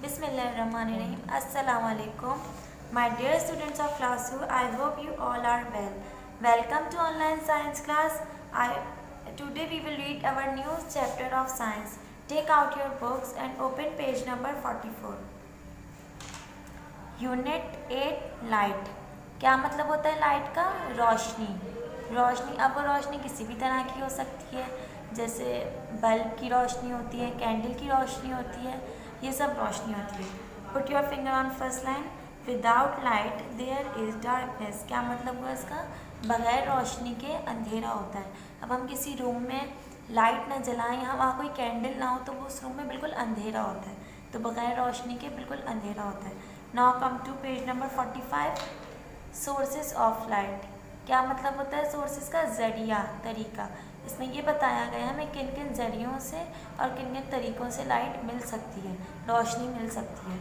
Bismillahirrahmanirrahim. Assalamu alaikum. My dear students of class 2, I hope you all are well. Welcome to online science class. Today we will read our new chapter of science. Take out your books and open page number 44. Unit 8 Light. क्या मतलब होता है light का? रोशनी। अब वो रोशनी किसी भी तरह की हो सकती है, जैसे बल्ब की रोशनी होती है, कैंडल की रोशनी होती है, ये सब रोशनी होती है। Put your finger on first line. Without light there is darkness. क्या मतलब हुआ इसका? बगैर रोशनी के अंधेरा होता है। अब हम किसी रूम में लाइट ना जलाएं, यहाँ वहाँ कोई कैंडल ना हो, तो वो उस रूम में बिल्कुल अंधेरा होता है। तो बगैर रोशनी के बिल्कुल अंधेरा होता है। Now come to page number 45। Sources of light. क्या मतलब होता है सोर्सेज का? ज़रिया, तरीका। इसमें ये बताया गया है हमें किन किन ज़रियों से और किन किन तरीक़ों से लाइट मिल सकती है, रोशनी मिल सकती है।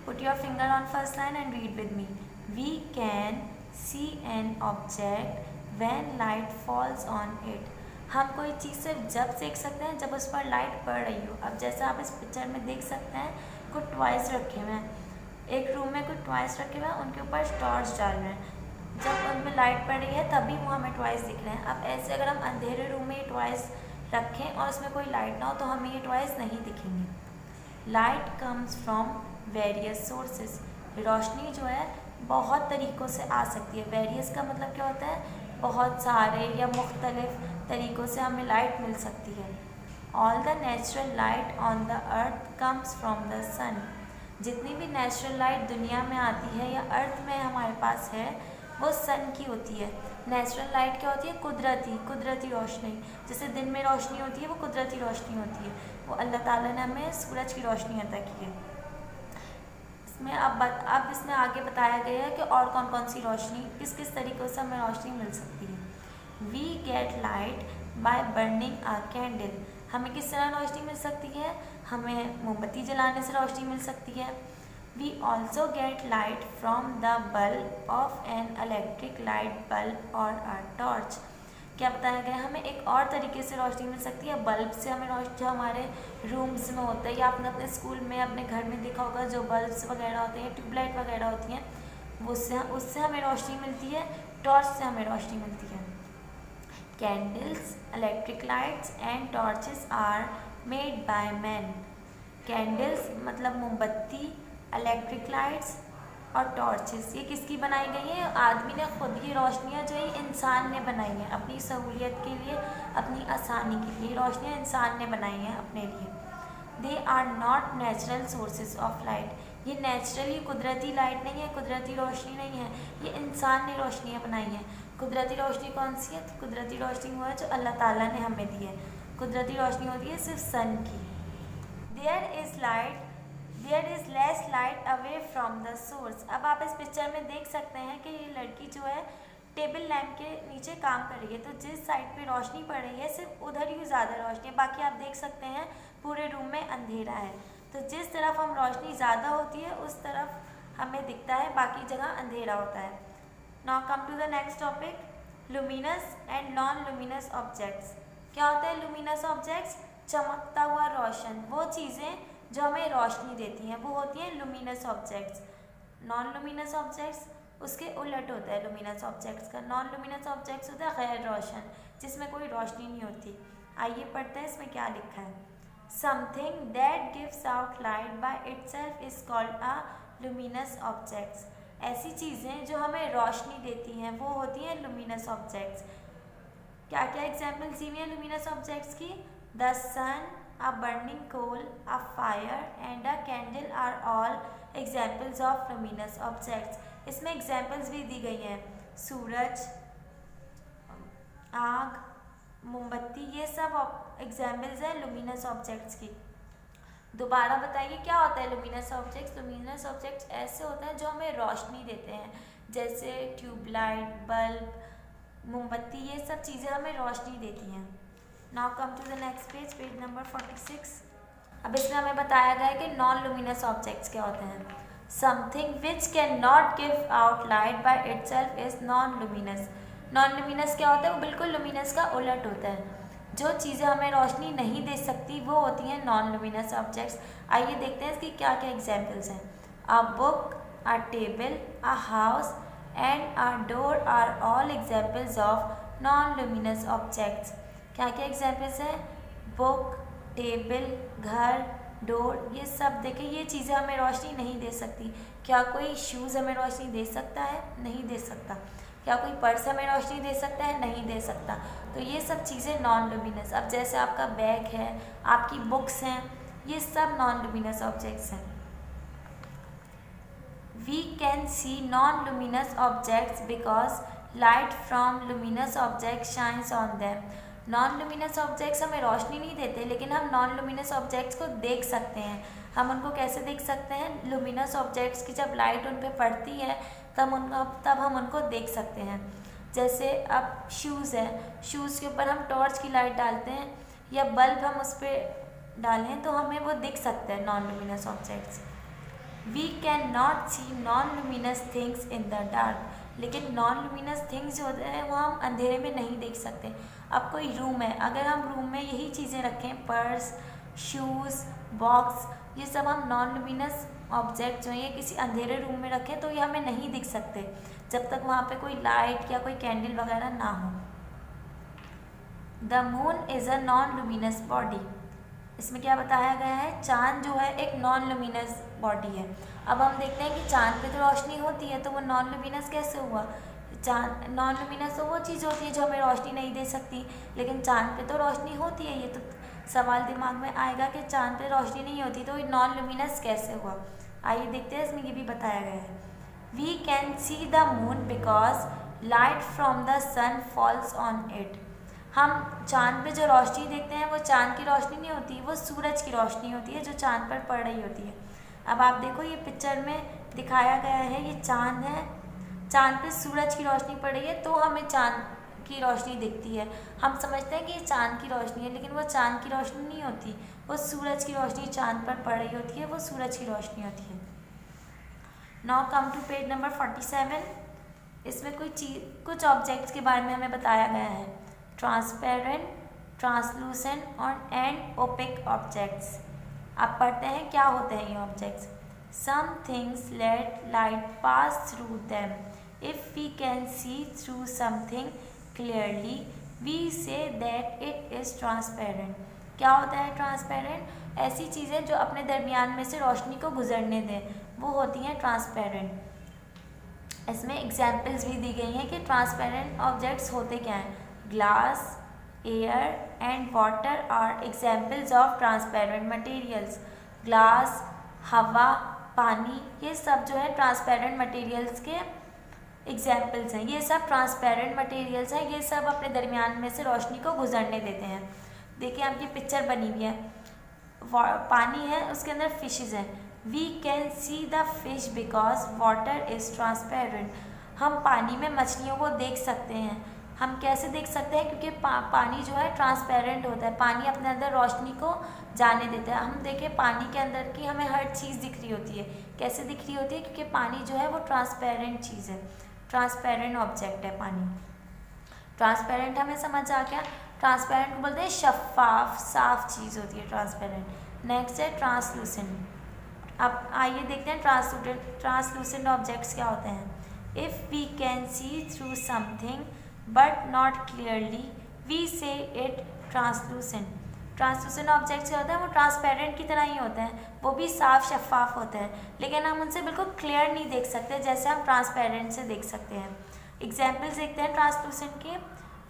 Put your finger on first line and read with me. We can see an object when light falls on it. हम कोई चीज़ सिर्फ जब देख सकते हैं जब उस पर लाइट पड़ रही हो। अब जैसे आप इस पिक्चर में देख सकते हैं, कुछ टॉयज़ रखे हुए हैं, एक रूम में कुछ टॉयज़ रखे हुए हैं, उनके ऊपर टॉर्च डाल रहे हैं। जब उन पर लाइट पड़ रही है तभी वो हमें टॉयज़ दिख रहे हैं। अब ऐसे अगर हम अंधेरे रूम में ये टॉयज़ रखें और उसमें कोई लाइट ना हो तो हमें ये टॉयज़ नहीं दिखेंगे। Light comes from various sources. रोशनी जो है बहुत तरीक़ों से आ सकती है। वेरियस का मतलब क्या होता है? बहुत सारे या मुख्तलिफ तरीक़ों से हमें लाइट मिल सकती है। All the natural light on the earth comes from the sun. जितनी भी नेचुरल लाइट दुनिया में आती है या अर्थ में हमारे पास है, वो सन की होती है। नेचुरल लाइट क्या होती है? कुदरती रोशनी। जैसे दिन में रोशनी होती है, वो कुदरती रोशनी होती है, वो अल्लाह ताला ने हमें सूरज की रोशनी अता की है। इसमें अब इसमें आगे बताया गया है कि और कौन कौन सी रोशनी, किस किस तरीक़ों से हमें रोशनी मिल सकती है। We get light by burning a candle. हमें किस तरह रोशनी मिल सकती है? हमें मोमबत्ती जलाने से रोशनी मिल सकती है। We also get light from the bulb of an electric light bulb or a torch. क्या बताया गया? हमें एक और तरीके से रोशनी मिल सकती है। बल्ब से हमें रोशनी, जो हमारे रूम्स में होता है या आपने अपने स्कूल में अपने घर में देखा होगा, जो बल्ब्स वगैरह होते हैं, ट्यूबलाइट वगैरह होती हैं, उससे हमें रोशनी मिलती है। टॉर्च से हमें रोशनी मिलती है। Candles, electric lights and torches are made by man. Candles मतलब मोमबत्ती, इलेक्ट्रिक लाइट्स और टॉर्चेस, ये किसकी बनाई गई है? आदमी ने खुद। ये रोशनियाँ जो है इंसान ने बनाई हैं अपनी सहूलियत के लिए, अपनी आसानी के लिए। रोशनियाँ इंसान ने बनाई हैं अपने लिए। They are not natural sources of light. ये नेचुरली कुदरती लाइट नहीं है, कुदरती रोशनी नहीं है, ये इंसान ने रोशनियाँ बनाई हैं। कुदरती रोशनी कौन सी है? तो कुदरती रोशनी वो है जो अल्लाह ताला ने हमें दी है। कुदरती रोशनी होती है सिर्फ सन की। There is less light away from the source. अब आप इस पिक्चर में देख सकते हैं कि ये लड़की जो है टेबल लैंप के नीचे काम कर रही है। तो जिस साइड पे रोशनी पड़ रही है सिर्फ उधर ही ज़्यादा रोशनी है, बाकी आप देख सकते हैं पूरे रूम में अंधेरा है। तो जिस तरफ हम रोशनी ज़्यादा होती है उस तरफ हमें दिखता है, बाकी जगह अंधेरा होता है। Now come to the next topic, luminous and non luminous objects. क्या होता है लुमिनस ऑब्जेक्ट्स? चमकता हुआ रोशन। वो चीज़ें जो हमें रोशनी देती हैं वो होती हैं luminous objects. Non luminous objects उसके उलट होता है लुमिनस ऑब्जेक्ट्स का। नॉन लुमिनस ऑब्जेक्ट्स होता है गैर रोशन, जिसमें कोई रोशनी नहीं होती। आइए पढ़ते हैं इसमें क्या लिखा है। Something that gives out light by itself is called a luminous objects. ऐसी चीज़ें जो हमें रोशनी देती हैं वो होती हैं लुमिनस ऑब्जेक्ट्स। क्या क्या एग्जाम्पल्स दी हुई हैं लुमिनस ऑब्जेक्ट्स की? The sun, a burning coal, a fire and a candle are all examples of luminous objects. इसमें एग्जाम्पल्स भी दी गई हैं, सूरज, आग, मोमबत्ती, ये सब एग्जाम्पल्स हैं लुमिनस ऑब्जेक्ट्स की। दोबारा बताइए क्या होता है लुमिनस ऑब्जेक्ट्स? लुमिनस ऑब्जेक्ट्स ऐसे होते हैं जो हमें रोशनी देते हैं, जैसे ट्यूबलाइट, बल्ब, मोमबत्ती, ये सब चीज़ें हमें रोशनी देती हैं। Now come to the next page, page number 46। अब इसमें हमें बताया गया है कि नॉन लुमिनस ऑब्जेक्ट्स क्या होते हैं। Something which can not give out light by itself is non luminous. Non luminous क्या होता है? वो बिल्कुल लुमिनस का उलट होता है। जो चीज़ें हमें रोशनी नहीं दे सकती वो होती हैं नॉन लुमिनस ऑब्जेक्ट्स। आइए देखते हैं इसकी क्या क्या एग्जाम्पल्स हैं। A book, a table, a house and a door are all examples of non luminous objects. क्या क्या एग्जाम्पल्स हैं? बुक, टेबल, घर, डोर, ये सब देखिए ये चीज़ें हमें रोशनी नहीं दे सकती। क्या कोई शूज़ हमें रोशनी दे सकता है? नहीं दे सकता। क्या कोई पर्स हमें रोशनी दे सकता है? नहीं दे सकता। तो ये सब चीज़ें नॉन लुमिनस। अब जैसे आपका बैग है, आपकी बुक्स हैं, ये सब नॉन लुमिनस ऑब्जेक्ट्स हैं। We can see non-luminous objects because light from luminous objects shines on them. Non luminous objects हमें रोशनी नहीं देते, लेकिन हम नॉन लुमिनस ऑब्जेक्ट्स को देख सकते हैं। हम उनको कैसे देख सकते हैं? लुमिनस ऑब्जेक्ट्स की जब लाइट उन पर पड़ती है तब हम उनको देख सकते हैं। जैसे अब शूज़ है, शूज़ के ऊपर हम टॉर्च की लाइट डालते हैं या बल्ब हम उस पर डालें तो हमें वो दिख सकते हैं non luminous objects. We can not see non luminous things in the dark, लेकिन नॉन लुमिनस थिंग्स जो होते हैं वो हम अंधेरे में नहीं देख सकते। अब कोई रूम है, अगर हम रूम में यही चीज़ें रखें, पर्स, शूज़, बॉक्स, ये सब हम नॉन लुमिनस ऑब्जेक्ट जो है किसी अंधेरे रूम में रखें तो ये हमें नहीं दिख सकते जब तक वहाँ पे कोई लाइट या कोई कैंडल वगैरह ना हो। The moon is a non luminous body. इसमें क्या बताया गया है? चाँद जो है एक नॉन लुमिनस बॉडी है। अब हम देखते हैं कि चाँद पे तो रोशनी होती है, तो वो नॉन लुमिनस कैसे हुआ? चाँद नॉन लुमिनस तो वो चीज़ होती है जो हमें रोशनी नहीं दे सकती, लेकिन चाँद पे तो रोशनी होती है। ये तो सवाल दिमाग में आएगा कि चाँद पे रोशनी नहीं होती तो ये नॉन लुमिनस कैसे हुआ। आइए देखते हैं, इसमें ये भी बताया गया है। We can see the moon because light from the sun falls on it. हम चाँद पे जो रोशनी देखते हैं वो चाँद की रोशनी नहीं होती, वो सूरज की रोशनी होती है जो चाँद पर पड़ रही होती है। अब आप देखो ये पिक्चर में दिखाया गया है, ये चाँद है, चाँद पे सूरज की रोशनी पड़ रही है तो हमें चाँद की रोशनी दिखती है। हम समझते हैं कि ये चाँद की रोशनी है, लेकिन वो चाँद की रोशनी नहीं होती, वो सूरज की रोशनी चाँद पर पड़ रही होती है, वो सूरज की रोशनी होती है। Now come to page number 47। इसमें कुछ ऑब्जेक्ट्स के बारे में हमें बताया गया है। ट्रांसपेरेंट, ट्रांसलूसेंट और एंड ओपेक ऑब्जेक्ट्स। आप पढ़ते हैं क्या होते हैं ये objects. Some things let light pass through them. If we can see through something clearly we say that it is transparent. क्या होता है ट्रांसपेरेंट? ऐसी चीज़ें जो अपने दरमियान में से रोशनी को गुजरने दें, वो होती हैं ट्रांसपेरेंट। इसमें एग्जाम्पल्स भी दी गई हैं कि ट्रांसपेरेंट ऑब्जेक्ट्स होते क्या हैं। Glass, air and water are examples of transparent materials. Glass, हवा, पानी, ये सब जो है ट्रांसपेरेंट मटेरियल्स के एग्जाम्पल्स हैं। ये सब ट्रांसपेरेंट मटेरियल्स हैं, ये सब अपने दरमियान में से रोशनी को गुजरने देते हैं। देखिए आपकी पिक्चर बनी हुई है, पानी है, उसके अंदर फिशेज हैं। We can see the fish because water is transparent. हम पानी में मछलियों को देख सकते हैं। हम कैसे देख सकते हैं? क्योंकि पानी जो है ट्रांसपेरेंट होता है, पानी अपने अंदर रोशनी को जाने देता है। हम देखें पानी के अंदर की हमें हर चीज़ दिख रही होती है। कैसे दिख रही होती है? क्योंकि पानी जो है वो ट्रांसपेरेंट चीज़ है, ट्रांसपेरेंट ऑब्जेक्ट है पानी। ट्रांसपेरेंट हमें समझ आ गया। ट्रांसपेरेंट को बोलते हैं शफाफ, साफ चीज़ होती है ट्रांसपेरेंट। नेक्स्ट है ट्रांसलूसेंट। अब आइए देखते हैं ट्रांसलूसेंट ऑब्जेक्ट्स क्या होते हैं। If we can see through something but not clearly we say it translucent. Translucent objects क्या होते हैं? वो ट्रांसपेरेंट की तरह ही होते हैं, वो भी साफ शफाफ होते हैं, लेकिन हम उनसे बिल्कुल क्लियर नहीं देख सकते जैसे हम ट्रांसपेरेंट से देख सकते हैं। एग्जाम्पल्स देखते हैं ट्रांसलूसेंट के।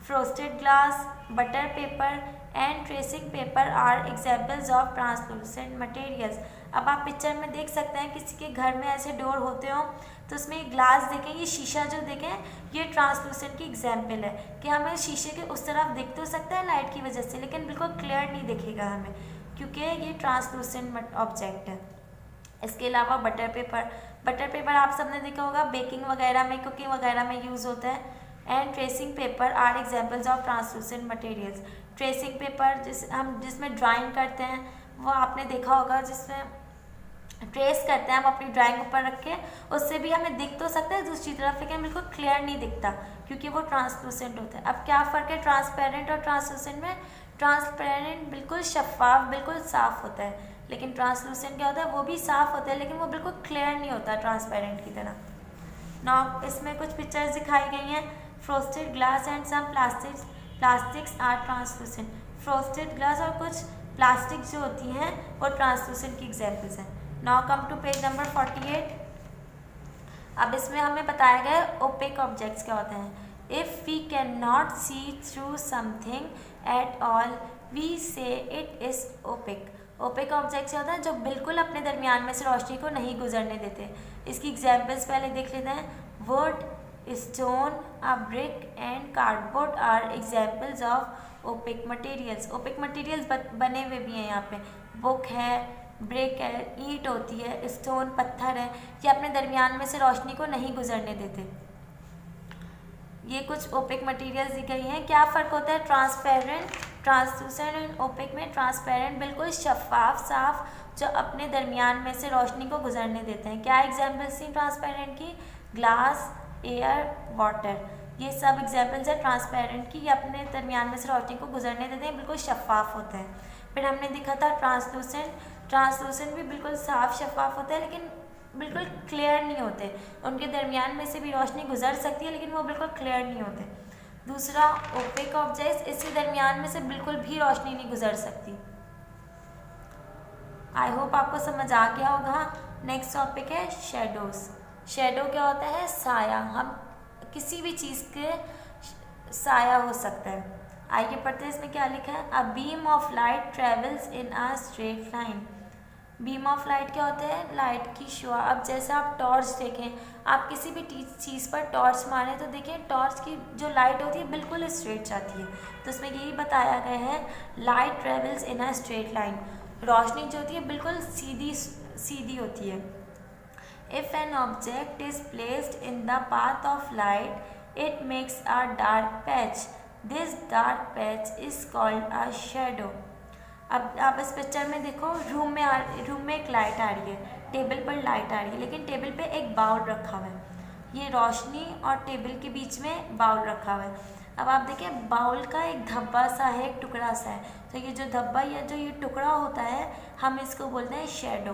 Frosted glass, butter paper and tracing paper are examples of translucent materials. अब आप पिक्चर में देख सकते हैं किसी के घर में ऐसे डोर होते हो तो उसमें ग्लास देखें, ये शीशा जो देखें, ये ट्रांसलूसेंट की एग्जाम्पल है कि हमें शीशे के उस तरफ दिख तो सकता है लाइट की वजह से, लेकिन बिल्कुल क्लियर नहीं दिखेगा हमें, क्योंकि ये ट्रांसलूसेंट ऑब्जेक्ट है। इसके अलावा बटर पेपर आप सबने देखा होगा बेकिंग वगैरह में, कुकिंग वगैरह में यूज़ होता है। And tracing paper are examples of translucent materials. Tracing paper जिसमें ड्राइंग करते हैं, वो आपने देखा होगा, जिसमें ट्रेस करते हैं हम अपनी ड्राइंग ऊपर रख के, उससे भी हमें दिख तो सकता है दूसरी तरफ, लेकिन बिल्कुल क्लियर नहीं दिखता क्योंकि वो ट्रांसलूसेंट होता है। अब क्या फ़र्क है ट्रांसपेरेंट और ट्रांसलूसेंट में? ट्रांसपेरेंट बिल्कुल शफाफ, बिल्कुल साफ होता है, लेकिन ट्रांसलूसेंट क्या होता है, वो भी साफ होता है लेकिन वो बिल्कुल क्लियर नहीं होता ट्रांसपेरेंट की तरह। नाउ इसमें कुछ पिक्चर्स दिखाई गई हैं। Frosted glass and some plastics are translucent. Frosted glass और कुछ प्लास्टिक जो होती हैं वो ट्रांसलूसेंट की एग्जाम्पल्स हैं। Now come to page number 48। अब इसमें हमें बताया गया है ओपेक ऑब्जेक्ट्स क्या होते हैं। If we can not see through something at all we say it is opaque. Opaque objects होता है जो बिल्कुल अपने दरमियान में से रोशनी को नहीं गुजरने देते। इसकी एग्जाम्पल्स पहले देख लेते हैं। Wood, stone, a brick and cardboard are examples of opaque materials. Opaque materials बने हुए भी हैं यहाँ पे। बुक है, ब्रिक है, ईंट होती है, स्टोन पत्थर है, ये अपने दरमियान में से रोशनी को नहीं गुजरने देते। ये कुछ ओपेक मटेरियल्स दी गई हैं। क्या फ़र्क होता है ट्रांसपेरेंट, ट्रांसलूसेंट एंड ओपेक में? ट्रांसपेरेंट बिल्कुल शफाफ, साफ, जो अपने दरमियान में से रोशनी को गुजरने देते हैं। क्या एग्जाम्पल्स थी ट्रांसपेरेंट की? ग्लास, एयर, वाटर, ये सब एग्जाम्पल्स है ट्रांसपेरेंट की। ये अपने दरमियान में से रोशनी को गुजरने देते हैं, बिल्कुल शफाफ होते हैं। फिर हमने देखा था ट्रांसलूसेंट। ट्रांसलूसेंट भी बिल्कुल साफ शफाफ होता है लेकिन बिल्कुल क्लियर नहीं होते। उनके दरमियान में से भी रोशनी गुजर सकती है लेकिन वो बिल्कुल क्लियर नहीं होते। दूसरा ओपेक ऑब्जेक्ट्स, इसके दरमियान में से बिल्कुल भी रोशनी नहीं गुजर सकती। आई होप आपको समझ आ गया होगा। नेक्स्ट टॉपिक है शेडोज। शेडो क्या होता है? साया। हम किसी भी चीज़ के साया हो सकता है। आइए पढ़ते हैं इसमें क्या लिखा है। A beam of light travels in a straight line. Beam of light क्या होता है? लाइट की शुआ। अब जैसे आप टॉर्च देखें, आप किसी भी चीज़ पर टॉर्च मारें तो देखिए टॉर्च की जो लाइट होती है बिल्कुल स्ट्रेट जाती है। तो इसमें यही बताया गया है, light travels in a straight line. रोशनी जो होती है बिल्कुल सीधी होती है। If an object is placed in the path of light it makes a dark patch. This dark patch is called a shadow. अब आप इस पिक्चर में देखो, रूम में एक लाइट आ रही है, टेबल पर लाइट आ रही है, लेकिन टेबल पे एक बाउल रखा हुआ है। ये रोशनी और टेबल के बीच में बाउल रखा हुआ है। अब आप देखिए बाउल का एक धब्बा सा है, एक टुकड़ा सा है, तो ये जो धब्बा या जो ये टुकड़ा होता है हम इसको बोलते हैं शेडो।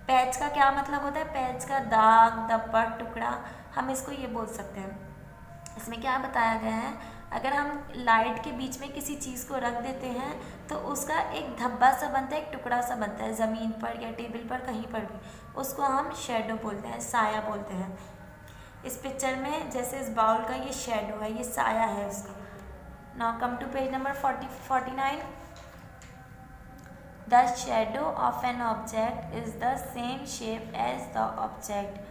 पैच का क्या मतलब होता है? पैच का दाग, धब्बा, टुकड़ा, हम इसको ये बोल सकते हैं। इसमें क्या बताया गया है, अगर हम लाइट के बीच में किसी चीज़ को रख देते हैं तो उसका एक धब्बा सा बनता है, एक टुकड़ा सा बनता है, ज़मीन पर या टेबल पर कहीं पर भी, उसको हम शेडो बोलते हैं, साया बोलते हैं। इस पिक्चर में जैसे इस बाउल का ये शेडो है, ये साया है उसका। Now come to page number 49। The shadow of an object is the same shape as the object.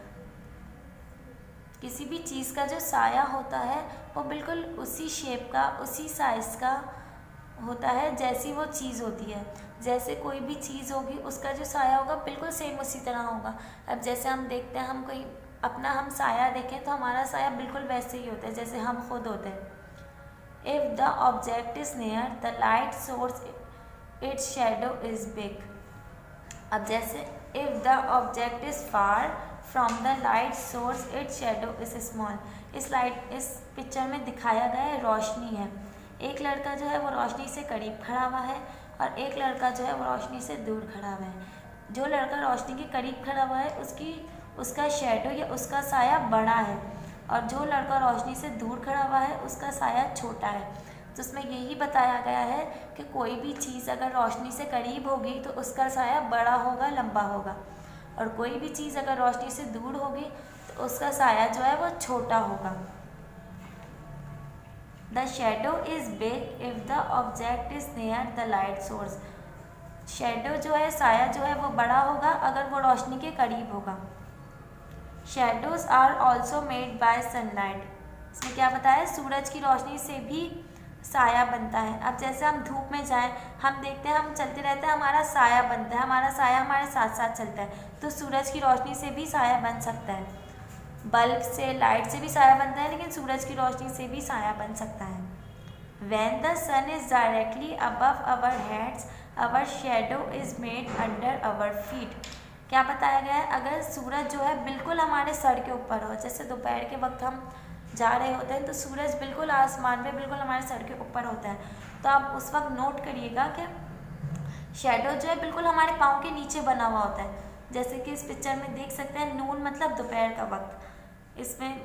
किसी भी चीज़ का जो साया होता है वो बिल्कुल उसी शेप का, उसी साइज़ का होता है जैसी वो चीज़ होती है। जैसे कोई भी चीज़ होगी उसका जो साया होगा बिल्कुल सेम उसी तरह होगा। अब जैसे हम देखते हैं, हम कोई अपना हम साया देखें तो हमारा साया बिल्कुल वैसे ही होता है जैसे हम खुद होते हैं। If the object is near the light source its shadow is big. अब जैसे if the object is far from the light source its shadow is small. इस पिक्चर में दिखाया गया है रोशनी है। एक लड़का जो है वो रोशनी से करीब खड़ा हुआ है और एक लड़का जो है वो रोशनी से दूर खड़ा हुआ है। जो लड़का रोशनी के करीब खड़ा हुआ है उसका शेडो या उसका साया बड़ा है, और जो लड़का रोशनी से दूर खड़ा हुआ है उसका साया छोटा है। तो उसमें यही बताया गया है कि कोई भी चीज़ अगर रोशनी से करीब होगी तो उसका साया बड़ा होगा, लंबा होगा, और कोई भी चीज़ अगर रोशनी से दूर होगी तो उसका साया जो है वो छोटा होगा। The shadow is big if the object is near the light source. Shadow जो है, साया जो है वो बड़ा होगा अगर वो रोशनी के करीब होगा। Shadows are also made by sunlight. इसमें क्या बताया? सूरज की रोशनी से भी साया बनता है। अब जैसे हम धूप में जाएं, हम देखते हैं, हम चलते रहते हैं, हमारा साया बनता है, हमारा साया हमारे साथ साथ चलता है। तो सूरज की रोशनी से भी साया बन सकता है। बल्ब से, लाइट से भी साया बनता है, लेकिन सूरज की रोशनी से भी साया बन सकता है। When the sun is directly above our heads, our shadow is made under our feet। क्या बताया गया है? अगर सूरज जो है बिल्कुल हमारे सर के ऊपर हो, जैसे दोपहर के वक्त हम जा रहे होते हैं तो सूरज बिल्कुल आसमान में बिल्कुल हमारे सर के ऊपर होता है, तो आप उस वक्त नोट करिएगा कि शेडो जो है बिल्कुल हमारे पाँव के नीचे बना हुआ होता है। जैसे कि इस पिक्चर में देख सकते हैं, नून मतलब दोपहर का वक्त, इसमें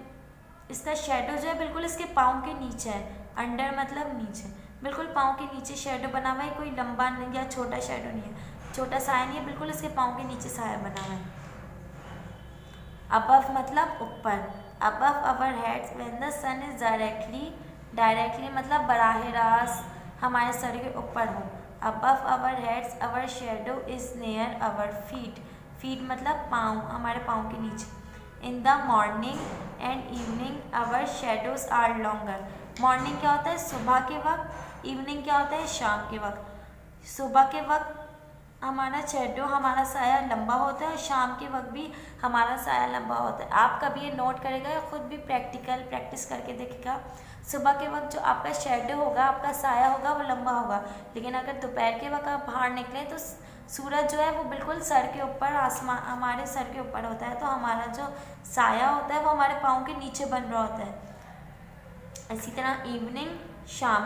इसका शेडो जो है बिल्कुल इसके पाँव के नीचे है। अंडर मतलब नीचे, बिल्कुल पाँव के नीचे शेडो बना हुआ है, कोई लंबा नहीं या छोटा शेडो नहीं है, छोटा साया नहीं है, बिल्कुल इसके पाँव के नीचे साया बना हुआ है। अबव मतलब ऊपर, above our heads when the sun is directly मतलब बराह रास्त हमारे सर के ऊपर हो। Above our heads our shadow is near our feet मतलब पाँव, हमारे पाँव के नीचे। In the morning and evening our shadows are longer. Morning क्या होता है? सुबह के वक्त। इवनिंग क्या होता है? शाम के वक्त। सुबह के वक्त हमारा शेडो, हमारा साया लंबा होता है, और शाम के वक्त भी हमारा साया लंबा होता है। आप कभी ये नोट करेगा या खुद भी प्रैक्टिस करके देखेगा। सुबह के वक्त जो आपका शेडो होगा, आपका साया होगा, वो लंबा होगा, लेकिन अगर दोपहर के वक्त आप बाहर निकले तो सूरज जो है वो बिल्कुल सर के ऊपर, आसमान हमारे सर के ऊपर होता है, तो हमारा जो साया होता है वो हमारे पाँव के नीचे बन रहा होता है। इसी तरह इवनिंग शाम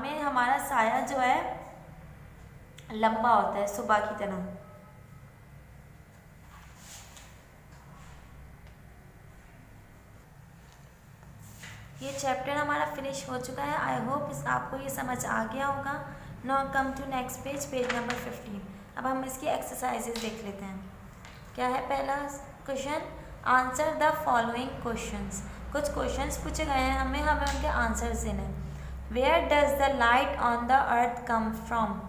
में हमारा साया जो है लंबा होता है सुबह की तरह। ये चैप्टर हमारा फिनिश हो चुका है। आई होप आपको ये समझ आ गया होगा। Now come to next page number 15। अब हम इसकी एक्सरसाइजेज देख लेते हैं। क्या है पहला question? Answer the following questions. कुछ क्वेश्चंस पूछे गए हैं, हमें उनके आंसर्स देने हैं। Where does the light on the earth come from?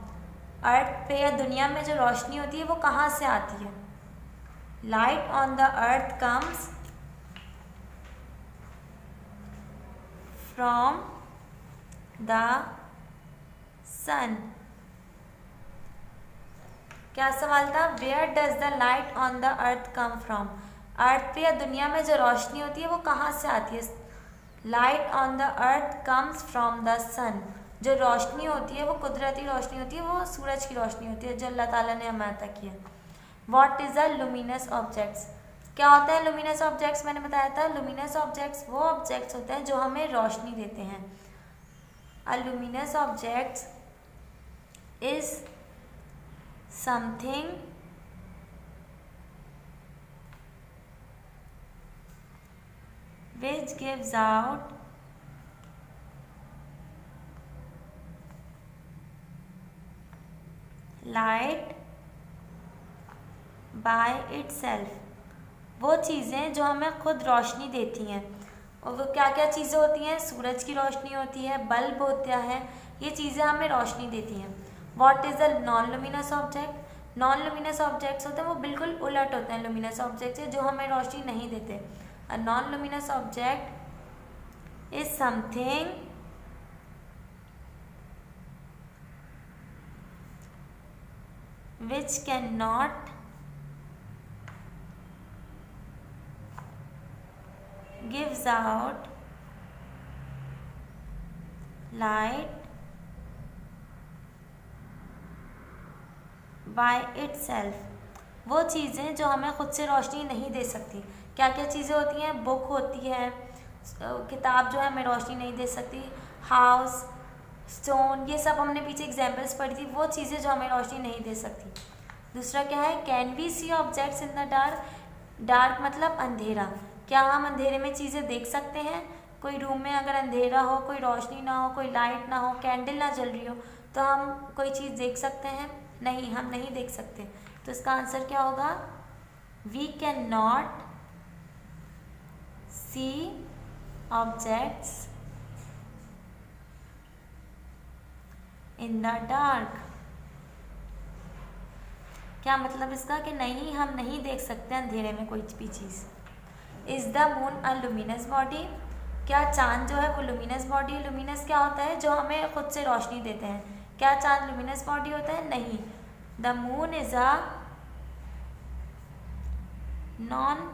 Earth पे या दुनिया में जो रोशनी होती है वो कहाँ से आती है? Light on the earth comes from the sun. क्या सवाल था? Where does the light on the earth come from? Earth पे या दुनिया में जो रोशनी होती है वो कहाँ से आती है? Light on the earth comes from the sun. जो रोशनी होती है वो कुदरती रोशनी होती है, वो सूरज की रोशनी होती है जो अल्लाह ताला ने हमें अता की है। What is a luminous objects? क्या होता है लुमिनस ऑब्जेक्ट्स? मैंने बताया था लुमिनस ऑब्जेक्ट्स वो ऑब्जेक्ट्स होते हैं जो हमें रोशनी देते हैं। A luminous objects is something which gives out light by itself। वो चीज़ें जो हमें खुद रोशनी देती हैं, और वो क्या क्या चीज़ें होती हैं? सूरज की रोशनी होती है, बल्ब होता है, ये चीज़ें हमें रोशनी देती हैं। What is a non luminous object? Non luminous objects होते हैं वो बिल्कुल उलट होते हैं लुमिनस ऑब्जेक्ट से, जो हमें रोशनी नहीं देते। A non luminous object is something which cannot gives out light by itself। वो चीज़ें जो हमें खुद से रोशनी नहीं दे सकती। क्या क्या चीज़ें होती हैं? बुक होती है, किताब जो है हमें रोशनी नहीं दे सकती, हाउस, स्टोन, ये सब हमने पीछे एग्जाम्पल्स पढ़ी थी, वो चीज़ें जो हमें रोशनी नहीं दे सकती। दूसरा क्या है? Can we see objects in the dark? Dark मतलब अंधेरा। क्या हम अंधेरे में चीज़ें देख सकते हैं? कोई रूम में अगर अंधेरा हो, कोई रोशनी ना हो, कोई लाइट ना हो, कैंडल ना जल रही हो, तो हम कोई चीज़ देख सकते हैं? नहीं, हम नहीं देख सकते। तो इसका आंसर क्या होगा? We can not see objects in the dark. क्या मतलब इसका? कि नहीं, हम नहीं देख सकते अंधेरे में कोई भी चीज़। Is the moon a luminous body? क्या चांद जो है वो लुमिनस बॉडी? लुमिनस क्या होता है? जो हमें खुद से रोशनी देते हैं। क्या चांद लुमिनस बॉडी होता है? नहीं। The moon is a non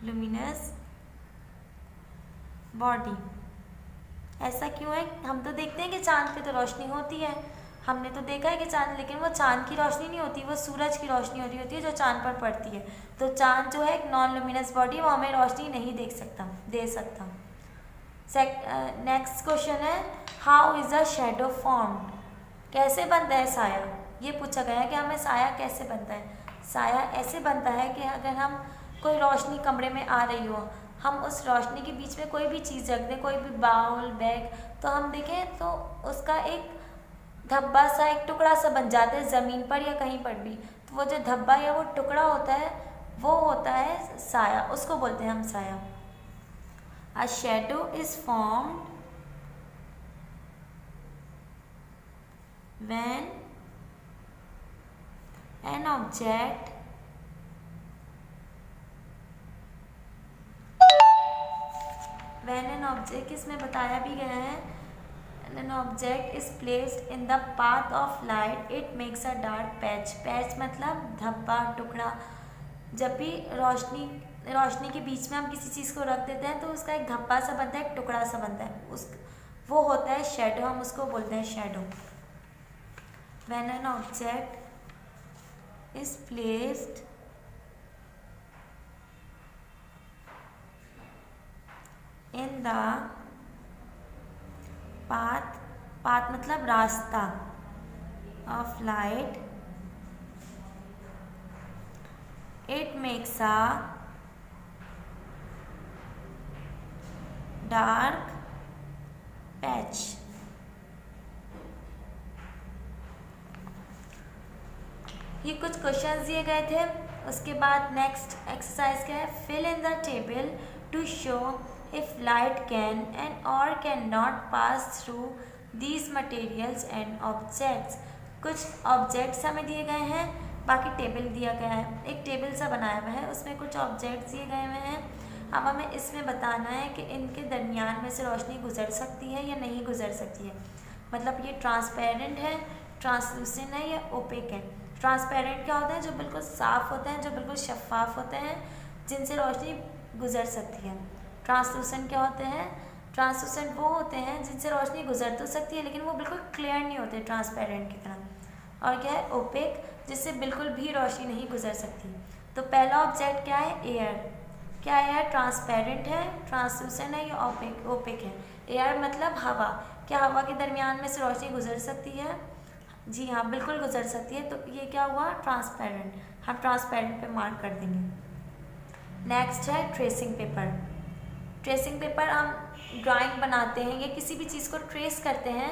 luminous body. ऐसा क्यों है? हम तो देखते हैं कि चांद पे तो रोशनी होती है, हमने तो देखा है कि चांद, लेकिन वो चांद की रोशनी नहीं होती, वो सूरज की रोशनी होती है जो चांद पर पड़ती है। तो चांद जो है एक नॉन लुमिनस बॉडी, वो हमें रोशनी नहीं दे सकता। नेक्स्ट क्वेश्चन है how is a shadow formed, कैसे बनता है साया। ये पूछा गया है कि हमें साया कैसे बनता है। साया ऐसे बनता है कि अगर हम कोई रोशनी कमरे में आ रही हो, हम उस रोशनी के बीच में कोई भी चीज़ रख दें, कोई भी बाउल बैग, तो हम देखें तो उसका एक धब्बा सा, एक टुकड़ा सा बन जाता है ज़मीन पर या कहीं पर भी। तो वो जो धब्बा या वो टुकड़ा होता है वो होता है साया, उसको बोलते हैं हम साया। A shadow is formed when an object इसमें बताया भी गया है, an object is placed in the path of light it makes a dark patch। Patch मतलब धब्बा, टुकड़ा। जब भी रोशनी के बीच में हम किसी चीज़ को रख देते हैं तो उसका एक धब्बा सा बनता है, एक टुकड़ा सा बनता है, वो होता है शेडो, हम उसको बोलते हैं shadow. When an object is placed in the path मतलब रास्ता of light it makes a dark patch। ये कुछ क्वेश्चंस दिए गए थे। उसके बाद नेक्स्ट एक्सरसाइज क्या है, fill in the table to show if light can and और can not pass through these materials and objects. कुछ ऑब्जेक्ट्स हमें दिए गए हैं, बाकी टेबल दिया गया है, एक टेबल सा बनाया हुआ है, उसमें कुछ ऑब्जेक्ट्स दिए गए हुए हैं। अब हमें इसमें बताना है कि इनके दरमियान में से रोशनी गुजर सकती है या नहीं गुजर सकती है। मतलब ये ट्रांसपेरेंट है, ट्रांसलूसेंट है या ओपेक है। ट्रांसपेरेंट क्या होता है, जो बिल्कुल साफ़ होते हैं, जो बिल्कुल शफाफ होते हैं, जिनसे रोशनी गुजर सकती है। ट्रांसलूसेंट क्या होते हैं, ट्रांसलूसेंट वो होते हैं जिनसे रोशनी गुजर तो सकती है लेकिन वो बिल्कुल क्लियर नहीं होते ट्रांसपेरेंट की तरह। और क्या है, ओपेक, जिससे बिल्कुल भी रोशनी नहीं गुजर सकती। तो पहला ऑब्जेक्ट क्या है, एयर। क्या एयर ट्रांसपेरेंट है, ट्रांसलूसेंट है या ओपेक है। एयर मतलब हवा। क्या हवा के दरमियान में से रोशनी गुजर सकती है, जी हाँ बिल्कुल गुजर सकती है। तो ये क्या हुआ, ट्रांसपेरेंट, हम ट्रांसपेरेंट पे मार्क कर देंगे। नेक्स्ट है ट्रेसिंग पेपर। ट्रेसिंग पेपर हम ड्राइंग बनाते हैं या किसी भी चीज़ को ट्रेस करते हैं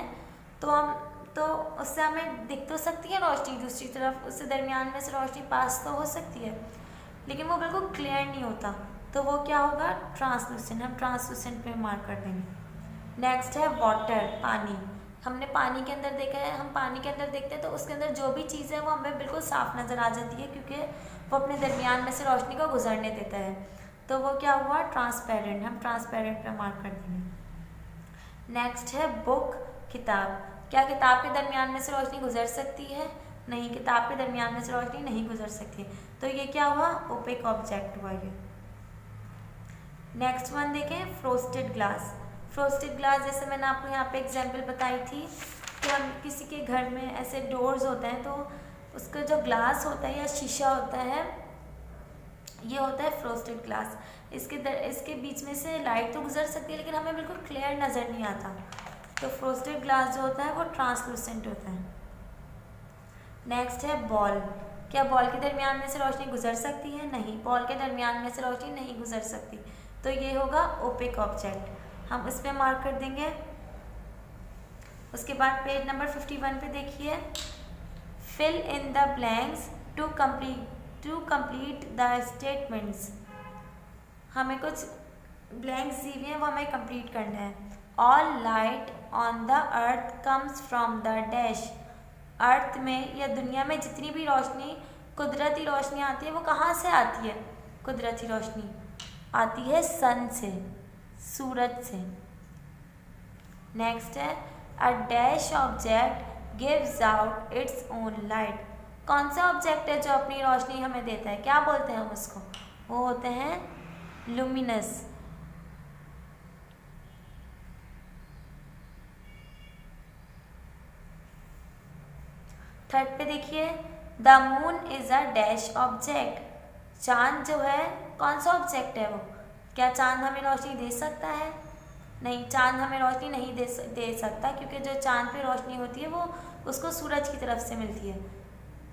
तो उससे हमें दिख तो सकती है रोशनी दूसरी तरफ, उससे दरमियान में से रोशनी पास तो हो सकती है लेकिन वो बिल्कुल क्लियर नहीं होता, तो वो क्या होगा, ट्रांसलूसेंट, हम ट्रांसलूसेंट पे मार्क कर देंगे। नेक्स्ट है वाटर, पानी। हमने पानी के अंदर देखा है, हम पानी के अंदर देखते हैं तो उसके अंदर जो भी चीज़ है वो हमें बिल्कुल साफ नज़र आ जाती है क्योंकि वो अपने दरमियान में से रोशनी को गुजरने देता है। तो वो क्या हुआ, ट्रांसपेरेंट, हम ट्रांसपेरेंट पे मार्क कर देंगे। नेक्स्ट है बुक, किताब। क्या किताब के दरमियान में से रोशनी गुजर सकती है, नहीं, किताब के दरमियान में से रोशनी नहीं गुजर सकती है। तो ये क्या हुआ, ओपेक ऑब्जेक्ट हुआ ये। नेक्स्ट वन देखें, फ्रोस्टेड ग्लास। फ्रोस्टेड ग्लास, जैसे मैंने आपको यहाँ पे एग्जांपल बताई थी कि हम किसी के घर में ऐसे डोर्स होते हैं तो उसका जो ग्लास होता है या शीशा होता है, ये होता है फ्रोस्टेड ग्लास। इसके बीच में से लाइट तो गुजर सकती है लेकिन हमें बिल्कुल क्लियर नज़र नहीं आता। तो फ्रोस्टेड ग्लास जो होता है वो ट्रांसलूसेंट होता है। नेक्स्ट है बॉल। क्या बॉल के दरमियान में से रोशनी गुजर सकती है, नहीं, बॉल के दरमियान में से रोशनी नहीं गुजर सकती। तो ये होगा ओपेक ऑब्जेक्ट, हम इस पर मार्क कर देंगे। उसके बाद पेज नंबर 51 पे देखिए, fill in the blanks to complete the statements. हमें कुछ ब्लैंक्स दी हुए हैं, वो हमें कंप्लीट करना है। All light on the earth comes from the dash. Earth में या दुनिया में जितनी भी रोशनी, कुदरती रोशनी आती है, वो कहाँ से आती है, कुदरती रोशनी आती है सन से, सूरज से। नेक्स्ट है, a dash object gives out its own light. कौन सा ऑब्जेक्ट है जो अपनी रोशनी हमें देता है, क्या बोलते हैं हम उसको, वो होते हैं लुमिनस। थर्ड पे देखिए, the moon is a dash object. चांद जो है कौन सा ऑब्जेक्ट है वो, क्या चांद हमें रोशनी दे सकता है, नहीं, चांद हमें रोशनी नहीं दे सकता, क्योंकि जो चांद पे रोशनी होती है वो उसको सूरज की तरफ से मिलती है।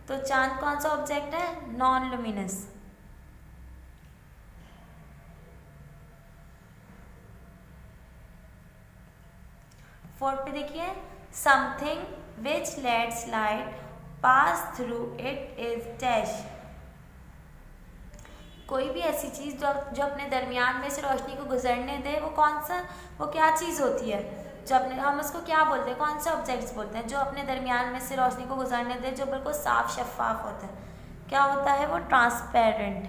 तो चांद कौन सा ऑब्जेक्ट है? Non luminous. फोर्थ पे देखिए, something which let's light pass through it is dash. कोई भी ऐसी चीज़ जो अपने दरमियान में से रोशनी को गुजरने दे, वो क्या चीज़ होती है? जो अपने, हम उसको क्या बोलते हैं, कौन से ऑब्जेक्ट्स बोलते हैं जो अपने दरमियान में से रोशनी को गुजरने दे, जो बिल्कुल साफ शफाफ होता है? क्या होता है वो? ट्रांसपेरेंट।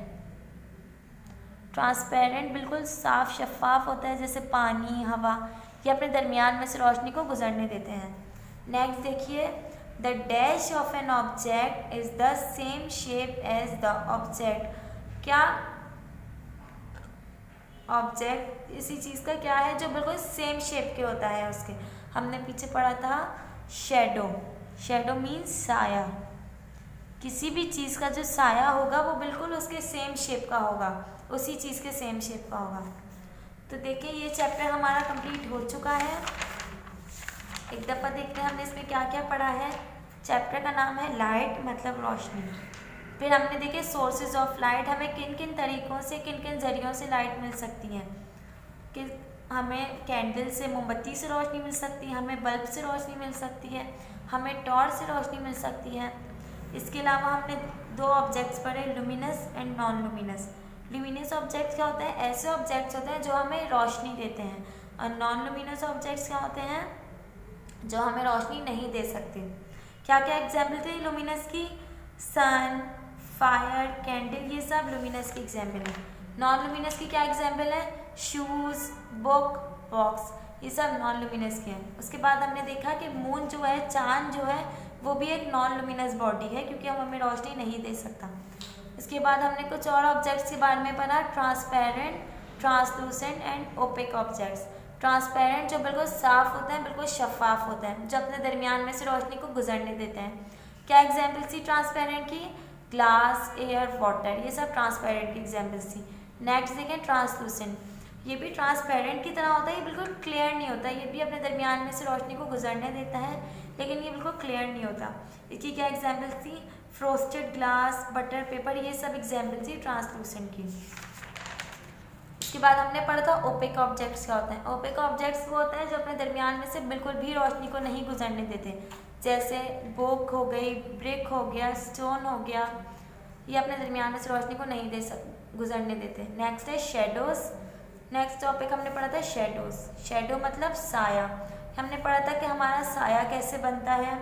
ट्रांसपेरेंट बिल्कुल साफ शफाफ होता है, जैसे पानी, हवा, ये अपने दरमियान में से रोशनी को गुजरने देते हैं। नेक्स्ट देखिए, the dash of an object is the same shape as the object. क्या ऑब्जेक्ट इसी चीज़ का क्या है जो बिल्कुल सेम शेप के होता है उसके? हमने पीछे पढ़ा था शेडो। शेडो मीन्स साया। किसी भी चीज़ का जो साया होगा वो बिल्कुल उसके सेम शेप का होगा, उसी चीज़ के सेम शेप का होगा। तो देखिए ये चैप्टर हमारा कंप्लीट हो चुका है। एक दफ़ा देखते हैं हमने इसमें क्या क्या पढ़ा है। चैप्टर का नाम है लाइट, मतलब रोशनी। फिर हमने देखे सोर्सेज ऑफ लाइट, हमें किन किन तरीक़ों से, किन किन ज़रियों से लाइट मिल सकती है। कि हमें कैंडल से, मोमबत्ती से रोशनी मिल सकती है, हमें बल्ब से रोशनी मिल सकती है, हमें टॉर्च से रोशनी मिल सकती है। इसके अलावा हमने दो ऑब्जेक्ट्स पढ़े, luminous and non luminous. Luminous objects क्या होते हैं? ऐसे ऑब्जेक्ट्स होते हैं जो हमें रोशनी देते हैं, और नॉन लुमिनस ऑब्जेक्ट्स क्या होते हैं? जो हमें रोशनी नहीं दे सकते। क्या क्या एग्जाम्पल थे लुमिनस की? सन, फायर, कैंडल, ये सब लुमिनस की एग्जाम्पल है। नॉन लुमिनस की क्या एग्जाम्पल है? शूज़, बुक, बॉक्स, ये सब नॉन लुमिनस के हैं। उसके बाद हमने देखा कि मून जो है, चांद जो है, वो भी एक नॉन लुमिनस बॉडी है, क्योंकि हम हमें रोशनी नहीं दे सकता। इसके बाद हमने कुछ और ऑब्जेक्ट्स के बारे में पढ़ा, transparent, translucent and opaque objects. Transparent जो बिल्कुल साफ होते हैं, बिल्कुल शफाफ होते हैं, जो अपने दरमियान में से रोशनी को गुजरने देते हैं। क्या एग्जाम्पल्स थी ट्रांसपेरेंट की? ग्लास, एयर, वाटर, ये सब ट्रांसपेरेंट की एग्जाम्पल्स थी। नेक्स्ट देखें ट्रांसलूसेंट, ये भी ट्रांसपेरेंट की तरह होता है, ये बिल्कुल क्लियर नहीं होता, ये भी अपने दरमियान में से रोशनी को गुजरने देता है, लेकिन ये बिल्कुल क्लियर नहीं होता। इसकी क्या एग्जाम्पल्स थी? फ्रोस्टेड ग्लास, बटर पेपर, ये सब एग्जाम्पल्स थी ट्रांसलूसेंट की। इसके बाद हमने पढ़ा था ओपेक ऑब्जेक्ट्स क्या होते हैं। ओपेक ऑब्जेक्ट्स वो होते हैं जो अपने दरमियान में से बिल्कुल भी रोशनी को नहीं गुजरने देते, जैसे बुक हो गई, ब्रिक हो गया, स्टोन हो गया, ये अपने दरमियान में से रोशनी को नहीं गुजरने देते। नेक्स्ट है शेडोज़। नेक्स्ट टॉपिक हमने पढ़ा था शेडोज़। शेडो मतलब साया। हमने पढ़ा था कि हमारा साया कैसे बनता है।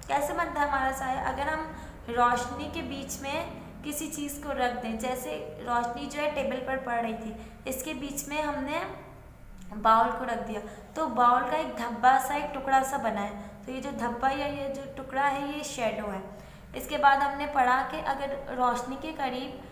कैसे बनता है हमारा साया? अगर हम रोशनी के बीच में किसी चीज़ को रख दें, जैसे रोशनी जो है टेबल पर पड़ रही थी, इसके बीच में हमने बाउल को रख दिया, तो बाउल का एक धब्बा सा, एक टुकड़ा सा बना है, तो ये जो धब्बा या ये जो टुकड़ा है ये शेडो है। इसके बाद हमने पढ़ा कि अगर रोशनी के करीब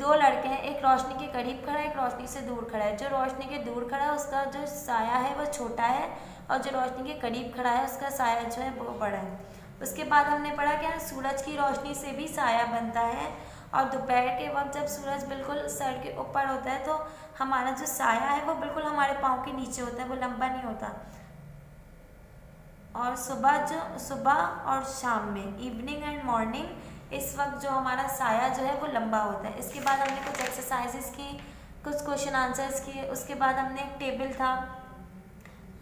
दो लड़के हैं, एक रोशनी के करीब खड़ा है, एक रोशनी से दूर खड़ा है। जो रोशनी के दूर खड़ा है उसका जो साया है वो छोटा है, और जो रोशनी के करीब खड़ा है उसका साया जो है वो बड़ा है। उसके बाद हमने पढ़ा कि सूरज की रोशनी से भी साया बनता है, और दोपहर के वक्त जब सूरज बिल्कुल सर के ऊपर होता है तो हमारा जो साया है वो बिल्कुल हमारे पाँव के नीचे होता है, वो लंबा नहीं होता। और सुबह और शाम में, इवनिंग एंड मॉर्निंग, इस वक्त जो हमारा साया जो है वो लंबा होता है। इसके बाद हमने कुछ एक्सरसाइजेस की, कुछ क्वेश्चन आंसर्स किए। उसके बाद हमने एक टेबल था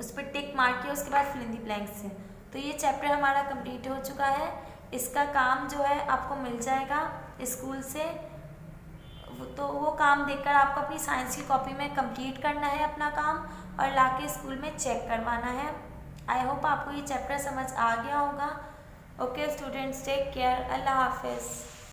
उस पर टिक मार किया, उसके बाद फिल इन द ब्लैंक्स से। तो ये चैप्टर हमारा कंप्लीट हो चुका है। इसका काम जो है आपको मिल जाएगा स्कूल से, तो वो काम देखकर आपको अपनी साइंस की कॉपी में कंप्लीट करना है अपना काम, और लाके स्कूल में चेक करवाना है। आई होप आपको ये चैप्टर समझ आ गया होगा। ओके स्टूडेंट्स, टेक केयर, अल्लाह हाफिज़।